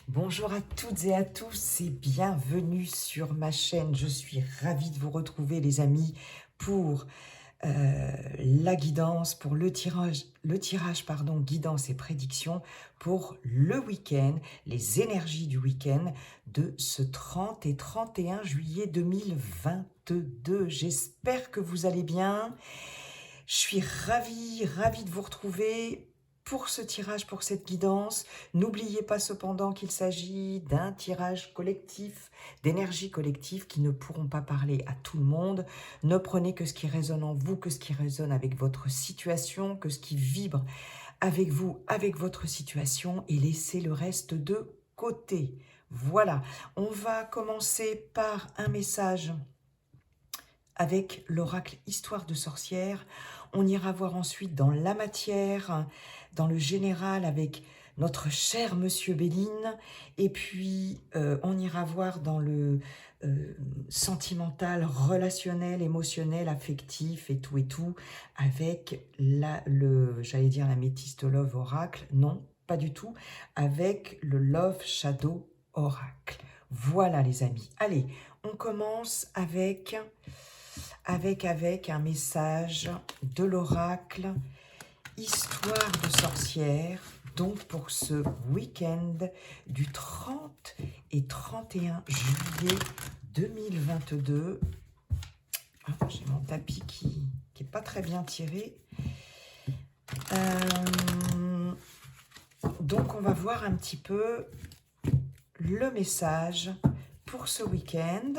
Bonjour à toutes et à tous et bienvenue sur ma chaîne. Je suis ravie de vous retrouver les amis pour la guidance, pour le tirage pardon, guidance et prédiction pour le week-end, les énergies du week-end de ce 30 et 31 juillet 2022. J'espère que vous allez bien. Je suis ravie de vous retrouver pour ce tirage, pour cette guidance. N'oubliez pas cependant qu'il s'agit d'un tirage collectif, d'énergie collective qui ne pourront pas parler à tout le monde. Ne prenez que ce qui résonne en vous, que ce qui résonne avec votre situation, que ce qui vibre avec vous, avec votre situation, et laissez le reste de côté. Voilà, on va commencer par un message avec l'oracle Histoire de sorcière. On ira voir ensuite dans la matière, dans le général avec notre cher Monsieur Béline. Et puis, on ira voir dans le sentimental, relationnel, émotionnel, affectif et tout, avec j'allais dire la Métiste Love Oracle. Non, pas du tout. Avec le Love Shadow Oracle. Voilà les amis. Allez, on commence avec un message de l'oracle Histoire de sorcière, donc pour ce week-end du 30 et 31 juillet 2022. Ah, j'ai mon tapis qui est pas très bien tiré. Donc on va voir un petit peu le message pour ce week-end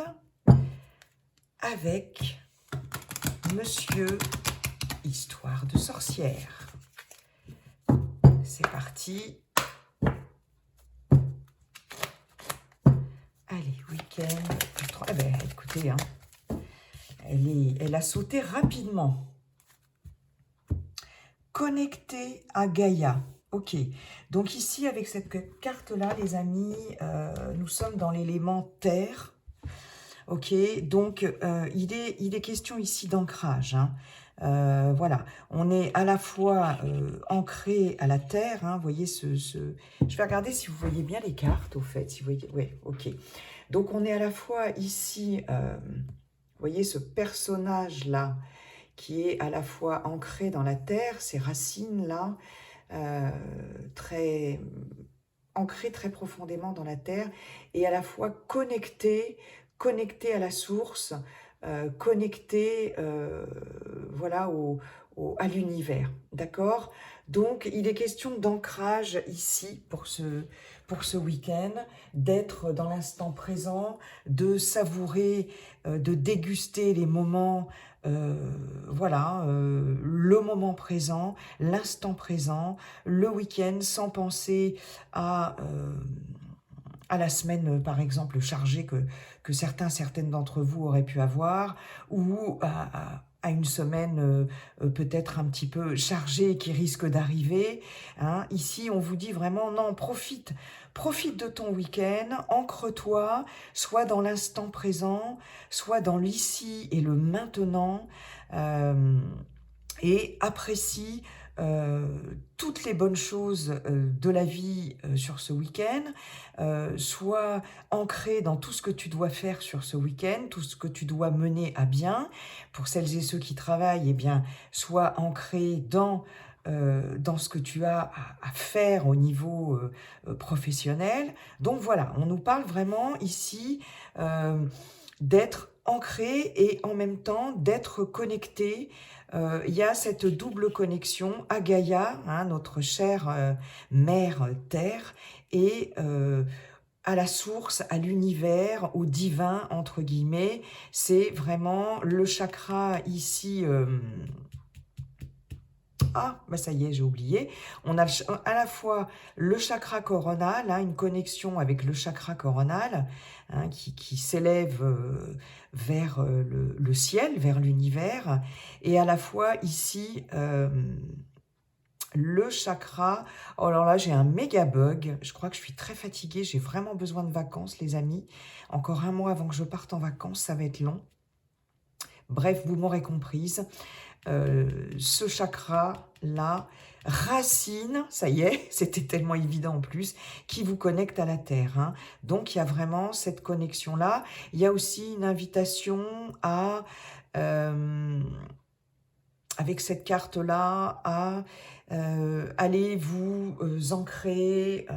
avec Monsieur Histoire de sorcière. C'est parti. Allez, week-end. Eh ben, écoutez, hein, elle a sauté rapidement. Connecté à Gaïa. Ok, donc ici, avec cette carte-là, les amis, nous sommes dans l'élément terre. Ok, donc il est question ici d'ancrage. Hein. Voilà, on est à la fois ancré à la terre. Hein, vous voyez je vais regarder si vous voyez bien les cartes, au fait. Si vous voyez, ouais, ok. Donc on est à la fois ici, vous voyez ce personnage-là, qui est à la fois ancré dans la terre, ces racines-là, très ancré très profondément dans la terre, et à la fois connecté à la source, connecté voilà, à l'univers, d'accord? Donc, il est question d'ancrage ici pour ce week-end, d'être dans l'instant présent, de savourer, de déguster les moments, voilà, le moment présent, l'instant présent, le week-end, sans penser à la semaine, par exemple, chargée que certaines d'entre vous auraient pu avoir, ou à une semaine peut-être un petit peu chargée qui risque d'arriver. Hein. Ici, on vous dit vraiment, non, profite de ton week-end, ancre-toi, soit dans l'instant présent, soit dans l'ici et le maintenant, et apprécie toutes les bonnes choses de la vie sur ce week-end, sois ancré dans tout ce que tu dois faire sur ce week-end, tout ce que tu dois mener à bien. Pour celles et ceux qui travaillent, eh bien, sois ancré dans ce que tu as à faire au niveau professionnel. Donc voilà, on nous parle vraiment ici d'être ancré et en même temps d'être connecté. Il y a cette double connexion à Gaïa, hein, notre chère mère Terre, et à la source, à l'univers, au divin, entre guillemets. C'est vraiment le chakra ici... Ah, bah ça y est, j'ai oublié. On a à la fois le chakra coronal, hein, une connexion avec le chakra coronal, hein, qui s'élève vers le ciel, vers l'univers, et à la fois ici le chakra. Oh, alors là, j'ai un méga bug. Je crois que je suis très fatiguée. J'ai vraiment besoin de vacances, les amis. Encore un mois avant que je parte en vacances, ça va être long. Bref, vous m'aurez comprise. ce chakra-là, racine, ça y est, c'était tellement évident en plus, qui vous connecte à la Terre. Hein. Donc, il y a vraiment cette connexion-là. Il y a aussi une invitation à, avec cette carte-là, à aller vous ancrer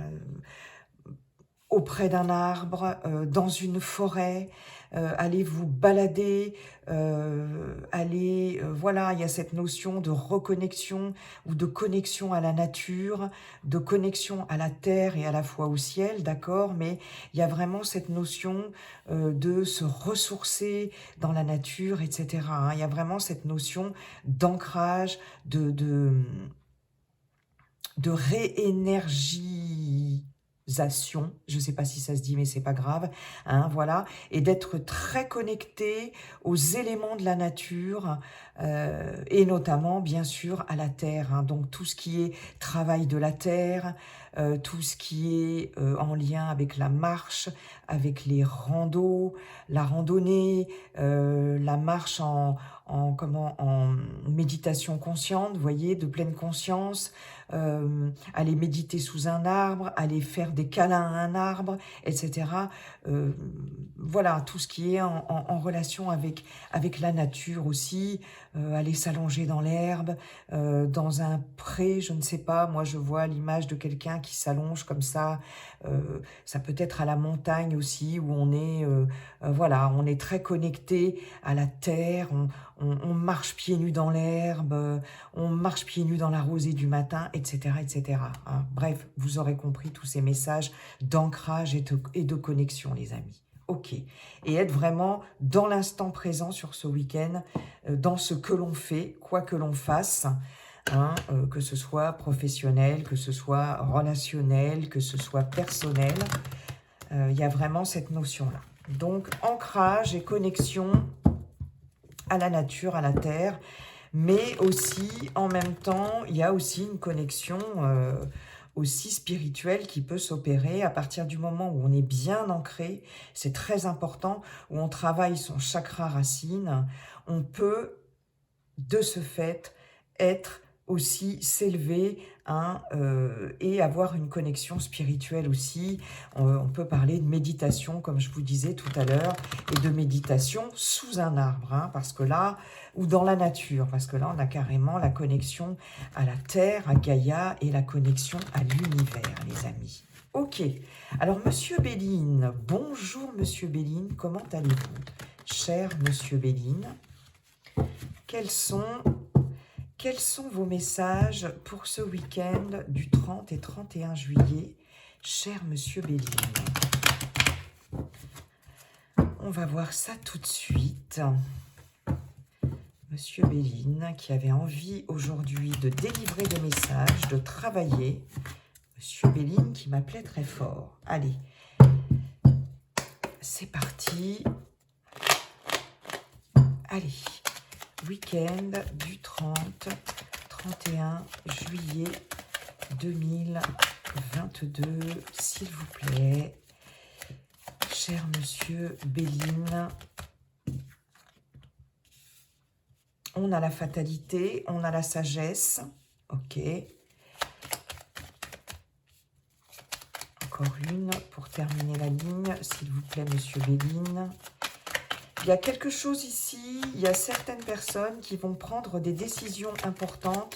auprès d'un arbre, dans une forêt, allez vous balader, voilà, il y a cette notion de reconnexion ou de connexion à la nature, de connexion à la terre et à la fois au ciel, d'accord, mais il y a vraiment cette notion de se ressourcer dans la nature, etc. Hein. Il y a vraiment cette notion d'ancrage, de réénergie, je ne sais pas si ça se dit, mais c'est pas grave, hein, voilà, et d'être très connecté aux éléments de la nature, et notamment, bien sûr, à la terre, hein, donc tout ce qui est travail de la terre, tout ce qui est en lien avec la marche, avec les randos, la randonnée, la marche en méditation consciente, vous voyez, de pleine conscience, aller méditer sous un arbre, aller faire des câlins à un arbre, etc. Voilà, tout ce qui est en relation avec la nature aussi, aller s'allonger dans l'herbe, dans un pré, je ne sais pas, moi je vois l'image de quelqu'un qui s'allonge comme ça peut être à la montagne aussi, où on est, voilà, on est très connecté à la terre, on marche pieds nus dans l'herbe, on marche pieds nus dans la rosée du matin, etc. etc. Hein. Bref, vous aurez compris tous ces messages d'ancrage et de connexion, les amis. Ok. Et être vraiment dans l'instant présent sur ce week-end, dans ce que l'on fait, quoi que l'on fasse, hein, que ce soit professionnel, que ce soit relationnel, que ce soit personnel. Il y a vraiment cette notion-là. Donc, ancrage et connexion à la nature, à la terre, mais aussi, en même temps, il y a aussi une connexion aussi spirituelle qui peut s'opérer à partir du moment où on est bien ancré, c'est très important, où on travaille son chakra racine, on peut, de ce fait, être aussi s'élever, hein, et avoir une connexion spirituelle aussi. On peut parler de méditation, comme je vous disais tout à l'heure, et de méditation sous un arbre, hein, parce que là, ou dans la nature, parce que là, on a carrément la connexion à la Terre, à Gaïa, et la connexion à l'univers, les amis. Ok, alors Monsieur Béline, bonjour Monsieur Béline, comment allez-vous? Cher Monsieur Béline, quels sont vos messages pour ce week-end du 30 et 31 juillet, cher Monsieur Béline? On va voir ça tout de suite. Monsieur Béline, qui avait envie aujourd'hui de délivrer des messages, de travailler. Monsieur Béline qui m'appelait très fort. Allez, c'est parti. Allez. Week-end du 30-31 juillet 2022, s'il vous plaît, cher Monsieur Béline. On a la fatalité, on a la sagesse, ok. Encore une pour terminer la ligne, s'il vous plaît, Monsieur Béline. Il y a quelque chose ici, il y a certaines personnes qui vont prendre des décisions importantes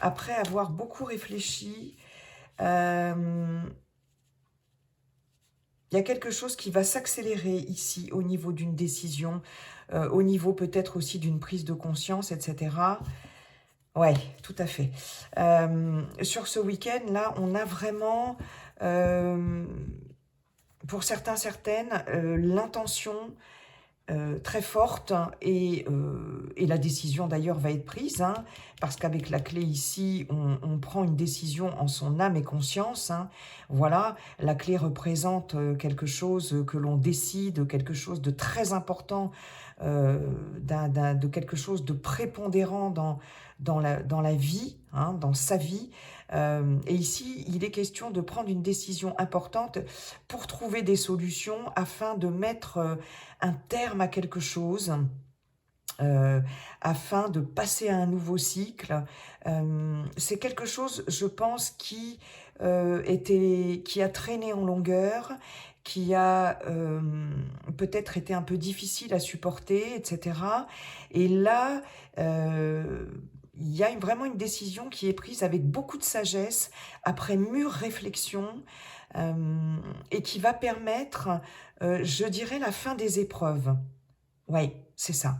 après avoir beaucoup réfléchi. Il y a quelque chose qui va s'accélérer ici au niveau d'une décision, au niveau peut-être aussi d'une prise de conscience, etc. Ouais, tout à fait. Sur ce week-end, là, on a vraiment, pour certains, certaines, l'intention très forte et la décision d'ailleurs va être prise, hein, parce qu'avec la clé ici, on prend une décision en son âme et conscience. Hein, voilà, la clé représente quelque chose que l'on décide, quelque chose de très important, de quelque chose de prépondérant dans la vie, hein, dans sa vie. Et ici, il est question de prendre une décision importante pour trouver des solutions afin de mettre un terme à quelque chose, euh, afin de passer à un nouveau cycle. C'est quelque chose, je pense, qui a traîné en longueur, qui a peut-être été un peu difficile à supporter, etc. Et là, il y a vraiment une décision qui est prise avec beaucoup de sagesse, après mûre réflexion, et qui va permettre, je dirais, la fin des épreuves. Oui, c'est ça.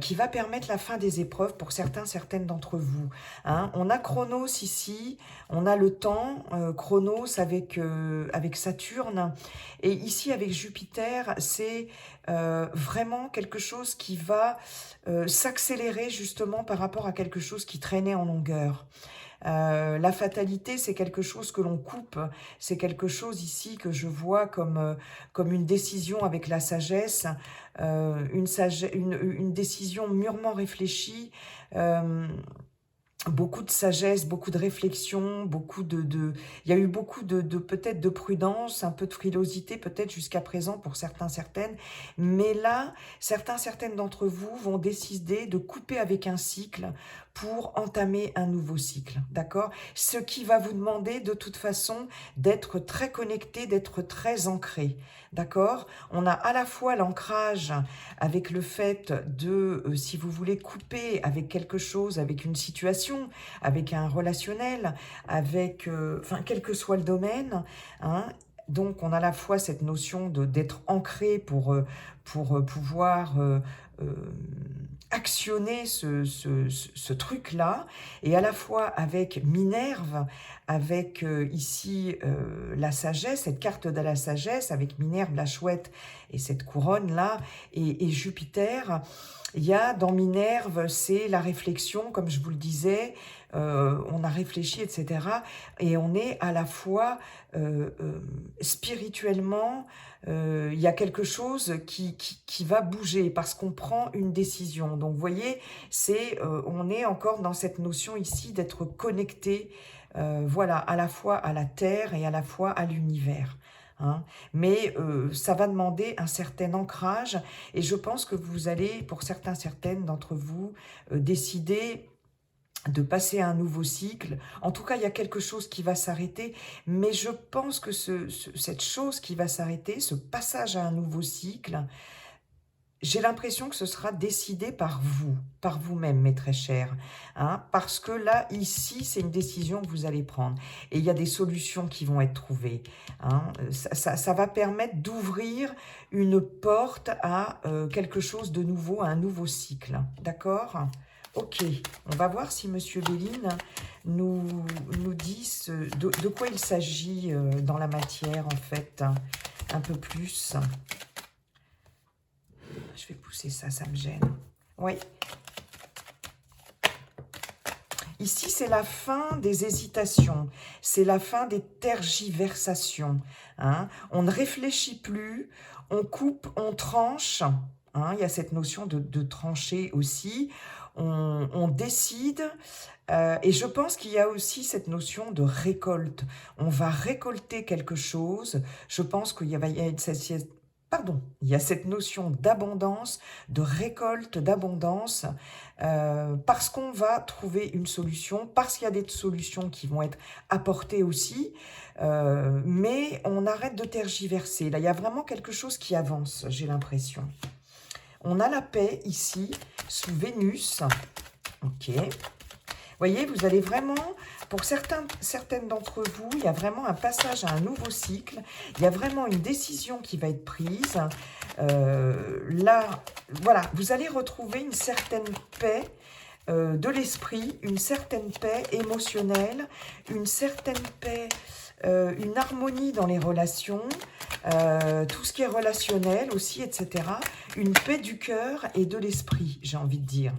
Qui va permettre la fin des épreuves pour certains, certaines d'entre vous. Hein. On a Chronos ici, on a le temps, Chronos avec Saturne, et ici avec Jupiter, c'est vraiment quelque chose qui va s'accélérer justement par rapport à quelque chose qui traînait en longueur. La fatalité, c'est quelque chose que l'on coupe, c'est quelque chose ici que je vois comme une décision avec la sagesse, une décision mûrement réfléchie, beaucoup de sagesse, beaucoup de réflexion, il y a eu beaucoup peut-être de prudence, un peu de frilosité peut-être jusqu'à présent pour certains, certaines, mais là, certains, certaines d'entre vous vont décider de couper avec un cycle pour entamer un nouveau cycle, d'accord? Ce qui va vous demander de toute façon d'être très connecté, d'être très ancré, d'accord? On a à la fois l'ancrage avec le fait de, si vous voulez, couper avec quelque chose, avec une situation, avec un relationnel, avec, enfin, quel que soit le domaine, hein. Donc, on a à la fois cette notion d'être ancré pour pouvoir euh, actionner ce truc-là, et à la fois avec Minerve, avec ici la sagesse, cette carte de la sagesse, avec Minerve, la chouette, et cette couronne-là, et Jupiter. Il y a dans Minerve, c'est la réflexion, comme je vous le disais, on a réfléchi, etc. Et on est à la fois spirituellement, il y a quelque chose qui va bouger parce qu'on prend une décision. Donc vous voyez, on est encore dans cette notion ici d'être connecté, voilà, à la fois à la Terre et à la fois à l'univers. Hein. Mais ça va demander un certain ancrage, et je pense que vous allez, pour certains, certaines d'entre vous, décider de passer à un nouveau cycle. En tout cas, il y a quelque chose qui va s'arrêter, mais je pense que cette chose qui va s'arrêter, ce passage à un nouveau cycle, j'ai l'impression que ce sera décidé par vous, par vous-même, mes très chers. Hein, parce que là, ici, c'est une décision que vous allez prendre. Et il y a des solutions qui vont être trouvées. Hein. Ça va permettre d'ouvrir une porte à quelque chose de nouveau, à un nouveau cycle. D'accord ? Ok, on va voir si Monsieur Béline nous dit de quoi il s'agit dans la matière, en fait, un peu plus. Je vais pousser ça, ça me gêne. Oui. Ici, c'est la fin des hésitations. C'est la fin des tergiversations. Hein. On ne réfléchit plus, on coupe, on tranche. Hein. Il y a cette notion de trancher aussi. On décide. Et je pense qu'il y a aussi cette notion de récolte. On va récolter quelque chose. Je pense qu'il y a il y a cette notion d'abondance, de récolte, d'abondance, parce qu'on va trouver une solution, parce qu'il y a des solutions qui vont être apportées aussi, mais on arrête de tergiverser. Là, il y a vraiment quelque chose qui avance, j'ai l'impression. On a la paix ici, sous Vénus. Ok. Vous voyez, vous allez vraiment, pour certaines d'entre vous, il y a vraiment un passage à un nouveau cycle. Il y a vraiment une décision qui va être prise. Là, voilà, vous allez retrouver une certaine paix de l'esprit, une certaine paix émotionnelle, une certaine paix, une harmonie dans les relations, tout ce qui est relationnel aussi, etc. Une paix du cœur et de l'esprit, j'ai envie de dire.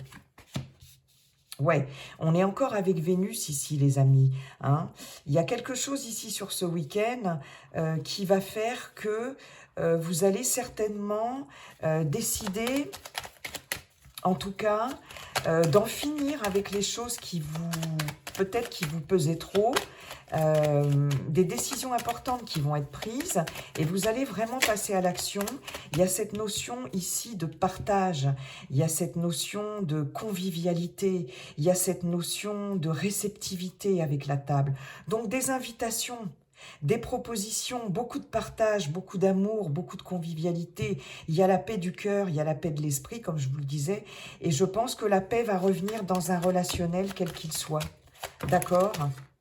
Ouais, on est encore avec Vénus ici, les amis. Hein. Il y a quelque chose ici sur ce week-end qui va faire que vous allez certainement décider, en tout cas, d'en finir avec les choses qui vous peut-être qui vous pesaient trop, des décisions importantes qui vont être prises et vous allez vraiment passer à l'action. Il y a cette notion ici de partage, il y a cette notion de convivialité, il y a cette notion de réceptivité avec la table. Donc des invitations, des propositions, beaucoup de partage, beaucoup d'amour, beaucoup de convivialité. Il y a la paix du cœur, il y a la paix de l'esprit, comme je vous le disais. Et je pense que la paix va revenir dans un relationnel, quel qu'il soit. D'accord ?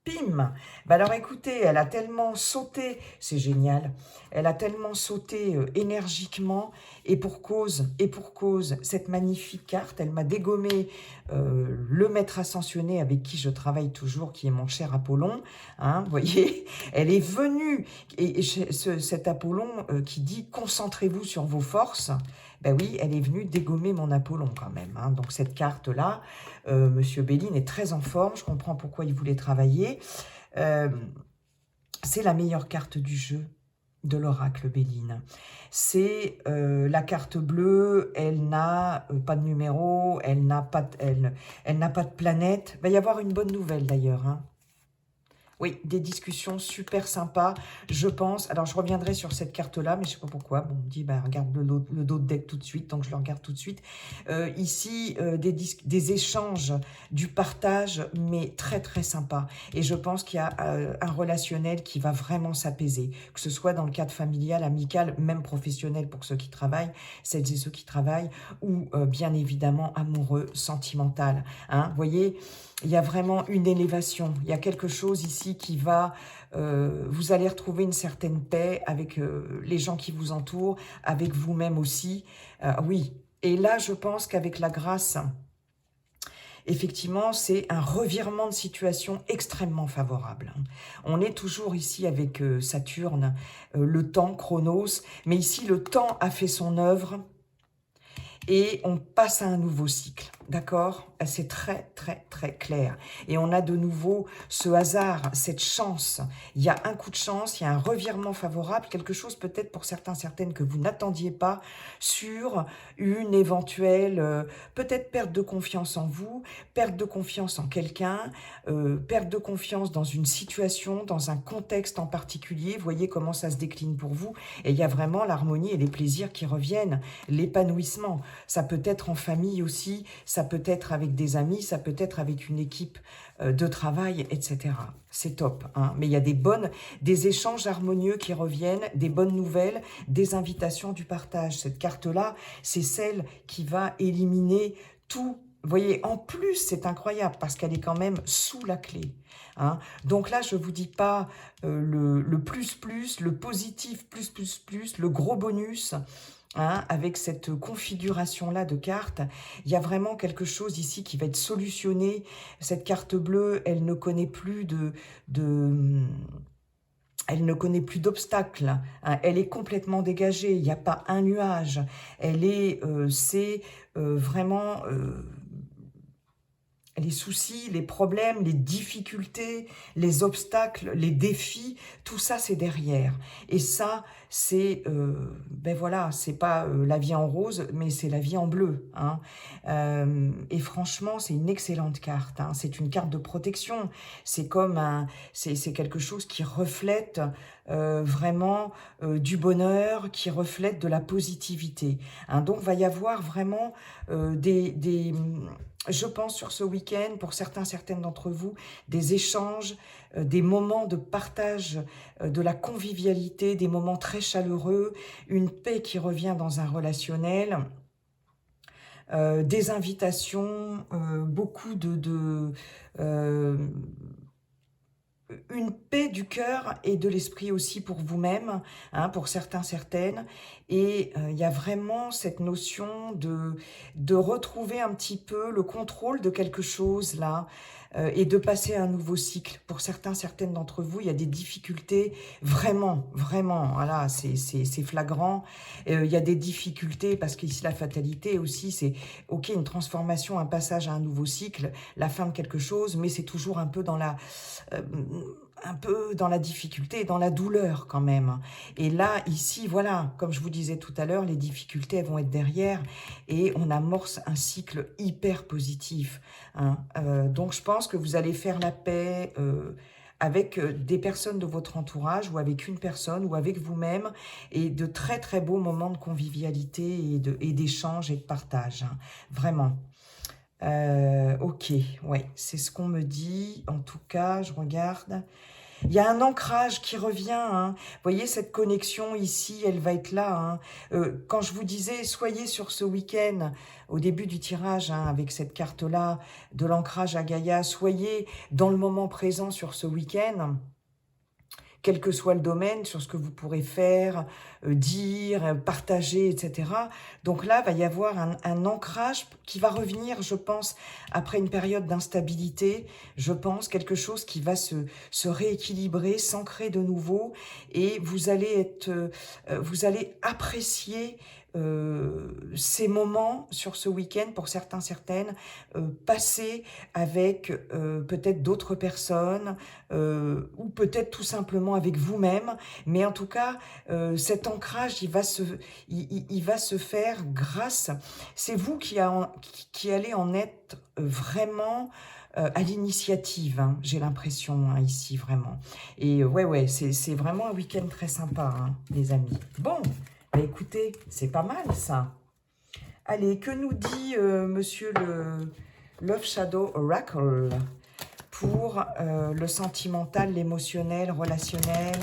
Pim! Bah alors écoutez, elle a tellement sauté, c'est génial, elle a tellement sauté énergiquement, et pour cause, cette magnifique carte, elle m'a dégommé le maître ascensionné avec qui je travaille toujours, qui est mon cher Apollon, hein, vous voyez, elle est venue, et cet Apollon qui dit « concentrez-vous sur vos forces », ben oui, elle est venue dégommer mon Apollon quand même. Hein. Donc cette carte-là, Monsieur Béline est très en forme, je comprends pourquoi il voulait travailler. C'est la meilleure carte du jeu de l'oracle Béline. C'est la carte bleue, elle n'a pas de numéro, elle n'a pas de planète. Il va y avoir une bonne nouvelle d'ailleurs, hein. Oui, des discussions super sympas, je pense. Alors, je reviendrai sur cette carte-là, mais je ne sais pas pourquoi. Bon, on me dit, bah, regarde le dos de deck tout de suite, donc je le regarde tout de suite. Ici, des échanges, du partage, mais très, très sympa. Et je pense qu'il y a un relationnel qui va vraiment s'apaiser, que ce soit dans le cadre familial, amical, même professionnel pour ceux qui travaillent, celles et ceux qui travaillent, ou bien évidemment amoureux, sentimental. Hein, vous voyez, il y a vraiment une élévation, il y a quelque chose ici qui va, vous allez retrouver une certaine paix avec les gens qui vous entourent, avec vous-même aussi, oui. Et là, je pense qu'avec la grâce, effectivement, c'est un revirement de situation extrêmement favorable. On est toujours ici avec Saturne, le temps, Chronos, mais ici, le temps a fait son œuvre, et on passe à un nouveau cycle, d'accord? C'est très, très, très clair. Et on a de nouveau ce hasard, cette chance. Il y a un coup de chance, il y a un revirement favorable, quelque chose peut-être pour certains, certaines que vous n'attendiez pas sur une éventuelle, peut-être perte de confiance en vous, perte de confiance en quelqu'un, perte de confiance dans une situation, dans un contexte en particulier. Vous voyez comment ça se décline pour vous. Et il y a vraiment l'harmonie et les plaisirs qui reviennent, l'épanouissement. Ça peut être en famille aussi, ça peut être avec des amis, ça peut être avec une équipe de travail, etc. C'est top, hein. Mais il y a des échanges harmonieux qui reviennent, des bonnes nouvelles, des invitations, du partage. Cette carte-là, c'est celle qui va éliminer tout. Vous voyez, en plus, c'est incroyable parce qu'elle est quand même sous la clé. Hein. Donc là, je ne vous dis pas le plus, le positif plus, le gros bonus. Hein, avec cette configuration-là de cartes, il y a vraiment quelque chose ici qui va être solutionné. Cette carte bleue, elle ne connaît plus elle ne connaît plus d'obstacles, hein, elle est complètement dégagée, il n'y a pas un nuage. Elle est, c'est vraiment les soucis, les problèmes, les difficultés, les obstacles, les défis, tout ça c'est derrière. Et ça, c'est, ben voilà, c'est pas la vie en rose, mais c'est la vie en bleu. Hein. Et franchement, c'est une excellente carte. Hein. C'est une carte de protection. C'est comme c'est quelque chose qui reflète vraiment du bonheur, qui reflète de la positivité. Hein. Donc, va y avoir vraiment je pense sur ce week-end, pour certaines d'entre vous, des échanges, des moments de partage, de la convivialité, des moments très chaleureux, une paix qui revient dans un relationnel, des invitations, beaucoup une paix du cœur et de l'esprit aussi pour vous-même, hein, pour certaines. Et il y a vraiment cette notion de retrouver un petit peu le contrôle de quelque chose là, et de passer à un nouveau cycle. Pour certaines d'entre vous, il y a des difficultés, vraiment, voilà, c'est flagrant. Il y a des difficultés, parce qu'ici la fatalité aussi, c'est, ok, une transformation, un passage à un nouveau cycle, la fin de quelque chose, mais c'est toujours un peu dans un peu dans la difficulté et dans la douleur quand même. Et là, ici, voilà, comme je vous disais tout à l'heure, les difficultés elles vont être derrière et on amorce un cycle hyper positif, hein. Donc, je pense que vous allez faire la paix avec des personnes de votre entourage ou avec une personne ou avec vous-même et de très très beaux moments de convivialité et d'échange et de partage, hein, vraiment. Ok, ouais, c'est ce qu'on me dit. En tout cas, je regarde. Il y a un ancrage qui revient, hein. Vous voyez, cette connexion ici, elle va être là, hein. Quand je vous disais, soyez sur ce week-end, au début du tirage, hein, avec cette carte-là, de l'ancrage à Gaïa, soyez dans le moment présent sur ce week-end, quel que soit le domaine, sur ce que vous pourrez faire, dire, partager, etc. Donc là, il va y avoir un ancrage qui va revenir, je pense, après une période d'instabilité, je pense, quelque chose qui va se rééquilibrer, s'ancrer de nouveau, et vous allez apprécier ces moments sur ce week-end, pour certains, certaines, passer avec peut-être d'autres personnes, ou peut-être tout simplement avec vous-même, mais en tout cas, cet ancrage, il va se faire grâce, c'est vous qui allez en être vraiment à l'initiative, hein, j'ai l'impression, hein, ici, vraiment. Et ouais, c'est vraiment un week-end très sympa, hein, les amis. Bon, bah, écoutez, c'est pas mal, ça. Allez, que nous dit monsieur le Love Shadow Oracle pour le sentimental, l'émotionnel, relationnel,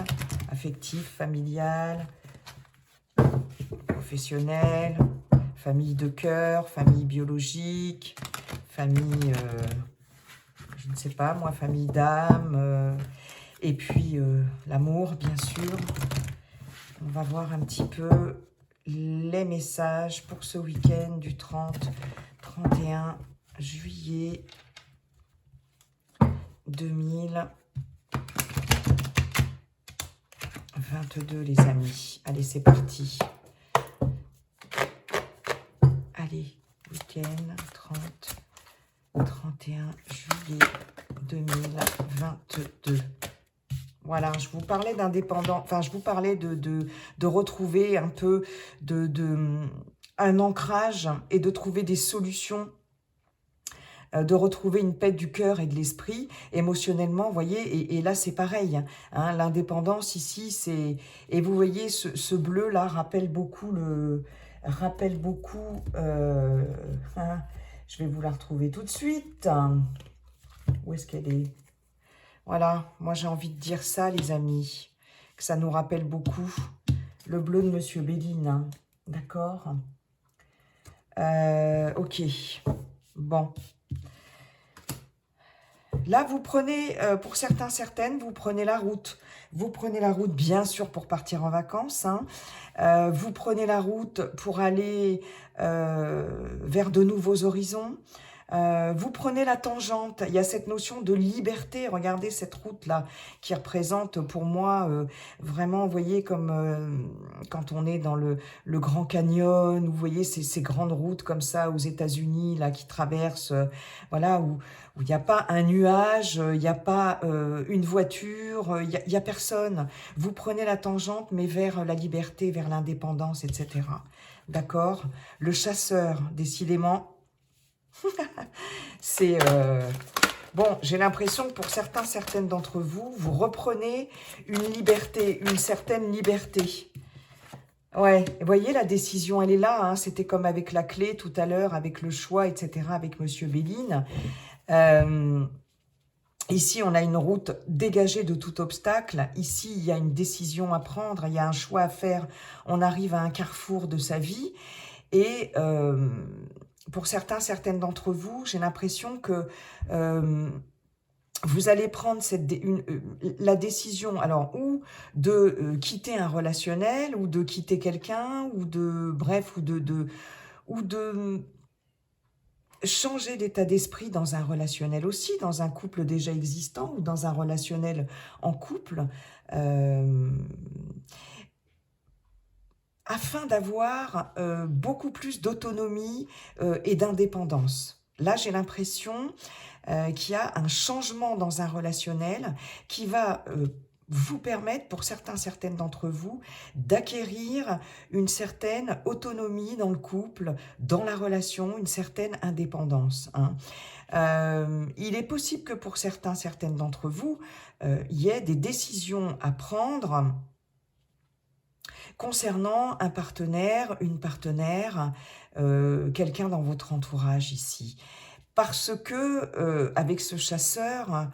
affectif, familial, professionnel, famille de cœur, famille biologique, famille, je ne sais pas moi, famille d'âme, et puis l'amour, bien sûr. On va voir un petit peu les messages pour ce week-end du 30-31 juillet 2022, les amis. Allez, c'est parti. Allez, week-end 30-31 juillet 2022. Voilà, je vous parlais d'indépendant, enfin, je vous parlais de retrouver un peu un ancrage et de trouver des solutions, de retrouver une paix du cœur et de l'esprit, émotionnellement, vous voyez, et là, c'est pareil, hein, l'indépendance ici, c'est... Et vous voyez, ce bleu-là rappelle beaucoup hein, je vais vous la retrouver tout de suite. Où est-ce qu'elle est? Voilà, moi j'ai envie de dire ça, les amis, que ça nous rappelle beaucoup le bleu de Monsieur Béline, hein, d'accord? Ok, bon. Là, vous prenez, pour certains, certaines, vous prenez la route. Vous prenez la route, bien sûr, pour partir en vacances, hein. Vous prenez la route pour aller vers de nouveaux horizons. Vous prenez la tangente, il y a cette notion de liberté, regardez cette route-là, qui représente pour moi vraiment, vous voyez, comme quand on est dans le Grand Canyon, vous voyez ces grandes routes comme ça aux États-Unis, là, qui traversent, voilà, où il n'y a pas un nuage, il n'y a pas une voiture, il n'y a personne. Vous prenez la tangente, mais vers la liberté, vers l'indépendance, etc. D'accord? Le chasseur, décidément, c'est... Bon, j'ai l'impression que pour certains, certaines d'entre vous, vous reprenez une liberté, une certaine liberté. Ouais, vous voyez, la décision, elle est là, hein. C'était comme avec la clé tout à l'heure, avec le choix, etc., avec Monsieur Béline. Ici, on a une route dégagée de tout obstacle. Ici, il y a une décision à prendre, il y a un choix à faire. On arrive à un carrefour de sa vie. Et pour certains, certaines d'entre vous, j'ai l'impression que vous allez prendre la décision, alors, ou de quitter un relationnel, ou de quitter quelqu'un, ou de, bref, ou de changer d'état d'esprit dans un relationnel aussi, dans un couple déjà existant, ou dans un relationnel en couple, afin d'avoir beaucoup plus d'autonomie et d'indépendance. Là, j'ai l'impression qu'il y a un changement dans un relationnel qui va vous permettre, pour certaines d'entre vous, d'acquérir une certaine autonomie dans le couple, dans la relation, une certaine indépendance. Hein. Il est possible que pour certaines d'entre vous, il y ait des décisions à prendre concernant un partenaire, une partenaire, quelqu'un dans votre entourage ici. Parce que, avec ce chasseur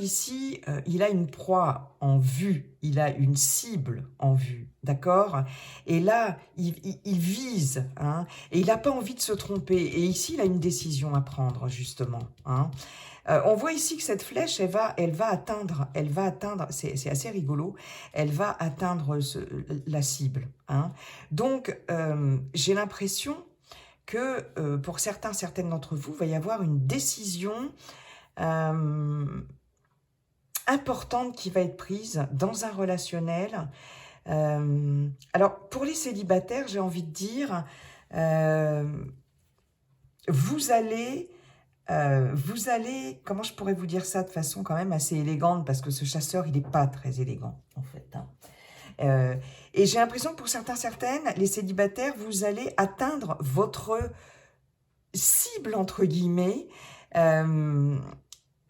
ici, il a une proie en vue, il a une cible en vue, d'accord? Et là, il vise, hein, et il n'a pas envie de se tromper. Et ici, il a une décision à prendre, justement. Hein. On voit ici que cette flèche, elle va atteindre, c'est assez rigolo, elle va atteindre la cible. Hein. Donc, j'ai l'impression que pour certaines d'entre vous, il va y avoir une décision importante qui va être prise dans un relationnel. Alors, pour les célibataires, j'ai envie de dire, vous allez, comment je pourrais vous dire ça de façon quand même assez élégante, parce que ce chasseur, il n'est pas très élégant, en fait. Hein. Et j'ai l'impression que pour certaines, les célibataires, vous allez atteindre votre cible, entre guillemets,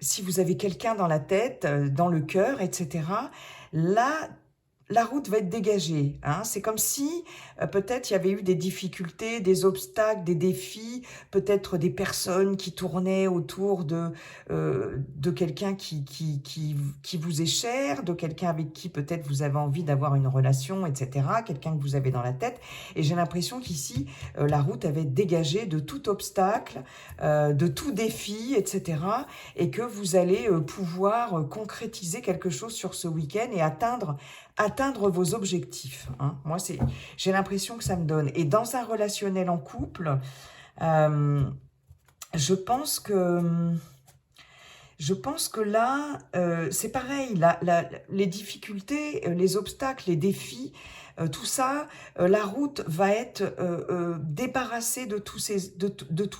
si vous avez quelqu'un dans la tête, dans le cœur, etc., là, la route va être dégagée. Hein. C'est comme si peut-être il y avait eu des difficultés, des obstacles, des défis, peut-être des personnes qui tournaient autour de quelqu'un qui vous est cher, de quelqu'un avec qui peut-être vous avez envie d'avoir une relation, etc., quelqu'un que vous avez dans la tête. Et j'ai l'impression qu'ici, la route avait dégagé de tout obstacle, de tout défi, etc., et que vous allez pouvoir concrétiser quelque chose sur ce week-end et atteindre vos objectifs. Hein. Moi, j'ai l'impression que ça me donne. Et dans un relationnel en couple, je pense que là, c'est pareil, les difficultés, les obstacles, les défis, tout ça, la route va être débarrassée de tout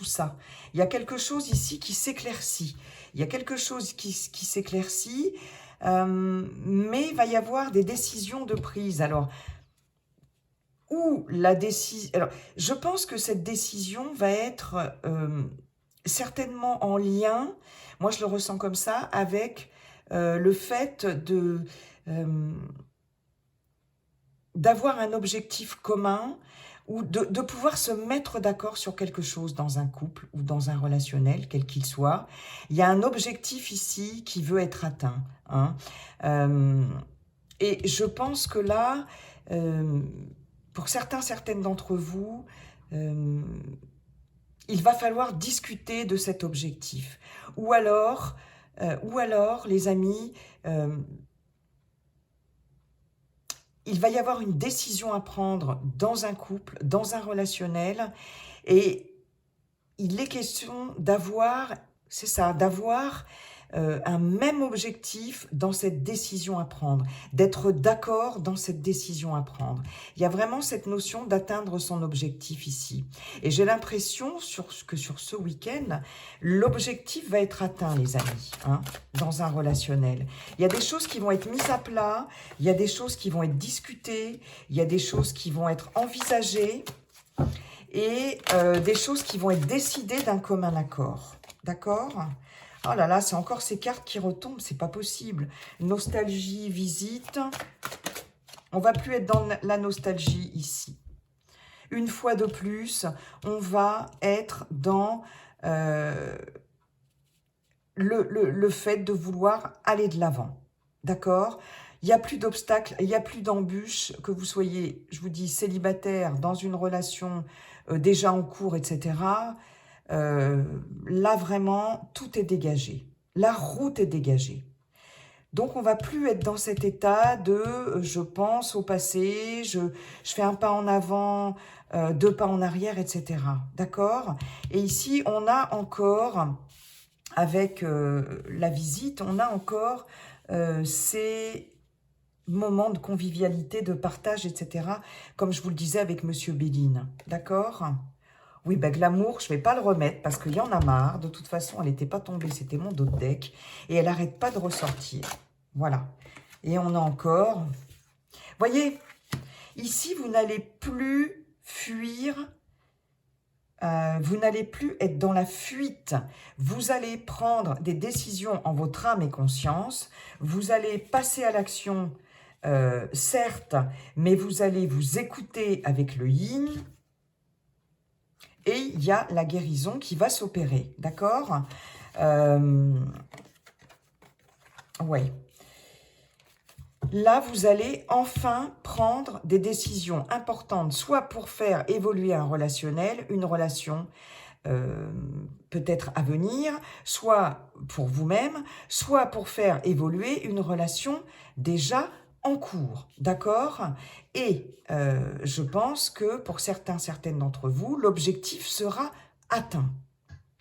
ça. Il y a quelque chose ici qui s'éclaircit. Il y a quelque chose qui s'éclaircit, mais il va y avoir des décisions de prise. Alors, je pense que cette décision va être certainement en lien, moi je le ressens comme ça, avec le fait d'avoir un objectif commun ou de pouvoir se mettre d'accord sur quelque chose dans un couple ou dans un relationnel, quel qu'il soit. Il y a un objectif ici qui veut être atteint. Hein. Et je pense que là, pour certaines d'entre vous, il va falloir discuter de cet objectif. Ou alors les amis, il va y avoir une décision à prendre dans un couple, dans un relationnel, et il est question d'avoir, c'est ça, d'avoir un même objectif dans cette décision à prendre, d'être d'accord dans cette décision à prendre. Il y a vraiment cette notion d'atteindre son objectif ici. Et j'ai l'impression que sur ce week-end, l'objectif va être atteint, les amis, hein, dans un relationnel. Il y a des choses qui vont être mises à plat, il y a des choses qui vont être discutées, il y a des choses qui vont être envisagées, et des choses qui vont être décidées d'un commun accord. D'accord ? Oh là là, c'est encore ces cartes qui retombent, c'est pas possible. Nostalgie, visite. On va plus être dans la nostalgie ici. Une fois de plus, on va être dans le fait de vouloir aller de l'avant. D'accord ? Il n'y a plus d'obstacles, il n'y a plus d'embûches, que vous soyez, je vous dis, célibataire, dans une relation déjà en cours, etc. Là, vraiment, tout est dégagé. La route est dégagée. Donc, on ne va plus être dans cet état de je pense au passé, je fais un pas en avant, deux pas en arrière, etc. D'accord ? Et ici, on a encore, avec la visite, on a encore ces moments de convivialité, de partage, etc. Comme je vous le disais avec Monsieur Béline. D'accord ? Oui, ben Glamour, je ne vais pas le remettre parce qu'il y en a marre. De toute façon, elle n'était pas tombée, c'était mon dos de deck. Et elle n'arrête pas de ressortir. Voilà. Et on a encore... Voyez, ici, vous n'allez plus fuir. Vous n'allez plus être dans la fuite. Vous allez prendre des décisions en votre âme et conscience. Vous allez passer à l'action, certes, mais vous allez vous écouter avec le yin. Et il y a la guérison qui va s'opérer, d'accord? Ouais. Là, vous allez enfin prendre des décisions importantes, soit pour faire évoluer un relationnel, une relation peut-être à venir, soit pour vous-même, soit pour faire évoluer une relation déjà en cours, d'accord? Et je pense que pour certaines d'entre vous, l'objectif sera atteint,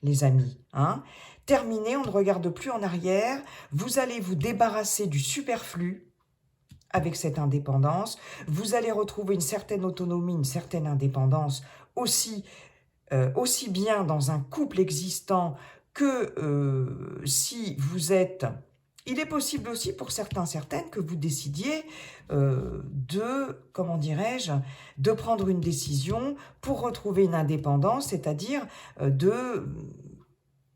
les amis. Hein? Terminé, on ne regarde plus en arrière, vous allez vous débarrasser du superflu avec cette indépendance, vous allez retrouver une certaine autonomie, une certaine indépendance aussi bien dans un couple existant que si vous êtes... Il est possible aussi pour certaines que vous décidiez comment dirais-je, de prendre une décision pour retrouver une indépendance, c'est-à-dire de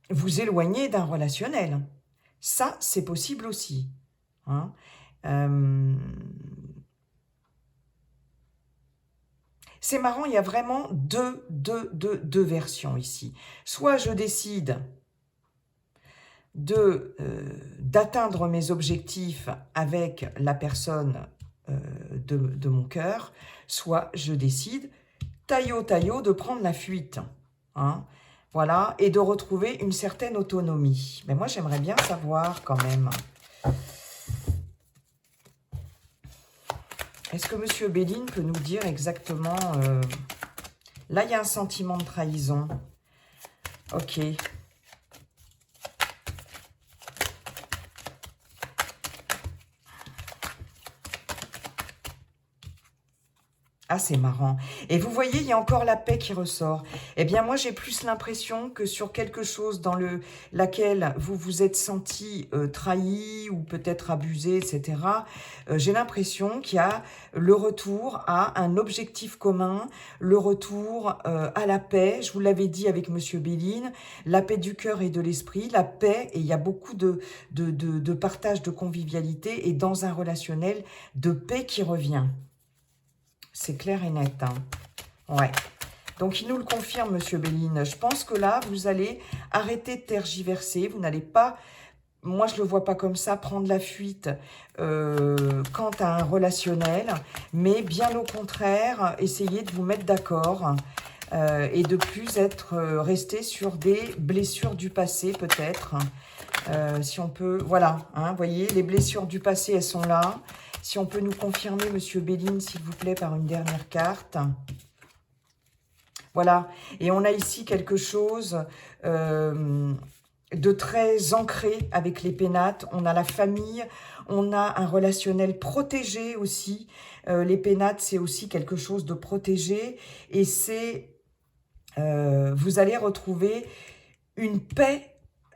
vous éloigner d'un relationnel. Ça, c'est possible aussi. Hein. C'est marrant, il y a vraiment deux versions ici. Soit je décide d'atteindre mes objectifs avec la personne de mon cœur, soit je décide, taillot, de prendre la fuite. Hein, voilà, et de retrouver une certaine autonomie. Mais moi, j'aimerais bien savoir quand même... Est-ce que M. Béline peut nous dire exactement... Là, il y a un sentiment de trahison. Ok. Ah, c'est marrant. Et vous voyez, il y a encore la paix qui ressort. Eh bien, moi, j'ai plus l'impression que sur quelque chose dans laquelle vous vous êtes senti trahi ou peut-être abusé, etc., j'ai l'impression qu'il y a le retour à un objectif commun, le retour à la paix. Je vous l'avais dit avec M. Béline, la paix du cœur et de l'esprit, la paix, et il y a beaucoup de partage, de convivialité, et dans un relationnel, de paix qui revient. C'est clair et net. Hein. Ouais. Donc, il nous le confirme, M. Béline. Je pense que là, vous allez arrêter de tergiverser. Vous n'allez pas, moi, je ne le vois pas comme ça, prendre la fuite quant à un relationnel. Mais bien au contraire, essayez de vous mettre d'accord et de plus être resté sur des blessures du passé, peut-être. Si on peut... Voilà, hein, vous voyez, les blessures du passé, elles sont là. Si on peut nous confirmer, M. Béline, s'il vous plaît, par une dernière carte. Voilà. Et on a ici quelque chose de très ancré avec les pénates. On a la famille, on a un relationnel protégé aussi. Les pénates, c'est aussi quelque chose de protégé. Et c'est... vous allez retrouver une paix.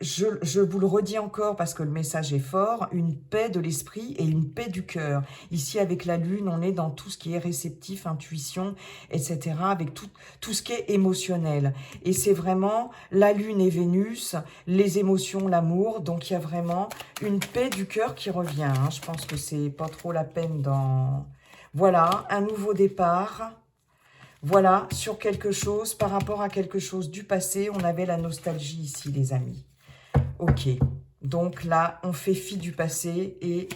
Je vous le redis encore parce que le message est fort, une paix de l'esprit et une paix du cœur. Ici, avec la lune, on est dans tout ce qui est réceptif, intuition, etc., avec tout ce qui est émotionnel. Et c'est vraiment la lune et Vénus, les émotions, l'amour. Donc, il y a vraiment une paix du cœur qui revient. Hein. Je pense que c'est pas trop la peine d'en... Voilà, un nouveau départ. Voilà, sur quelque chose, par rapport à quelque chose du passé, on avait la nostalgie ici, les amis. Ok, donc là, on fait fi du passé et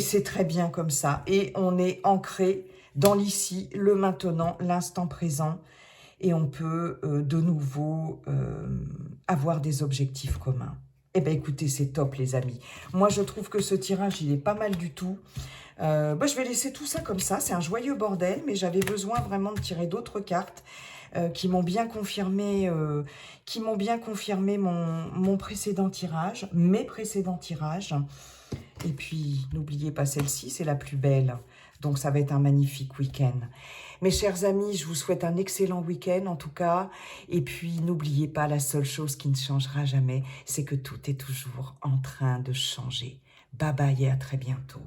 c'est très bien comme ça. Et on est ancré dans l'ici, le maintenant, l'instant présent. Et on peut de nouveau avoir des objectifs communs. Eh bien, écoutez, c'est top, les amis. Moi, je trouve que ce tirage, il est pas mal du tout. Je vais laisser tout ça comme ça. C'est un joyeux bordel, mais j'avais besoin vraiment de tirer d'autres cartes qui m'ont bien confirmé, mon précédent tirage, mes précédents tirages. Et puis, n'oubliez pas celle-ci, c'est la plus belle. Donc, ça va être un magnifique week-end. Mes chers amis, je vous souhaite un excellent week-end en tout cas. Et puis, n'oubliez pas, la seule chose qui ne changera jamais, c'est que tout est toujours en train de changer. Bye bye et à très bientôt.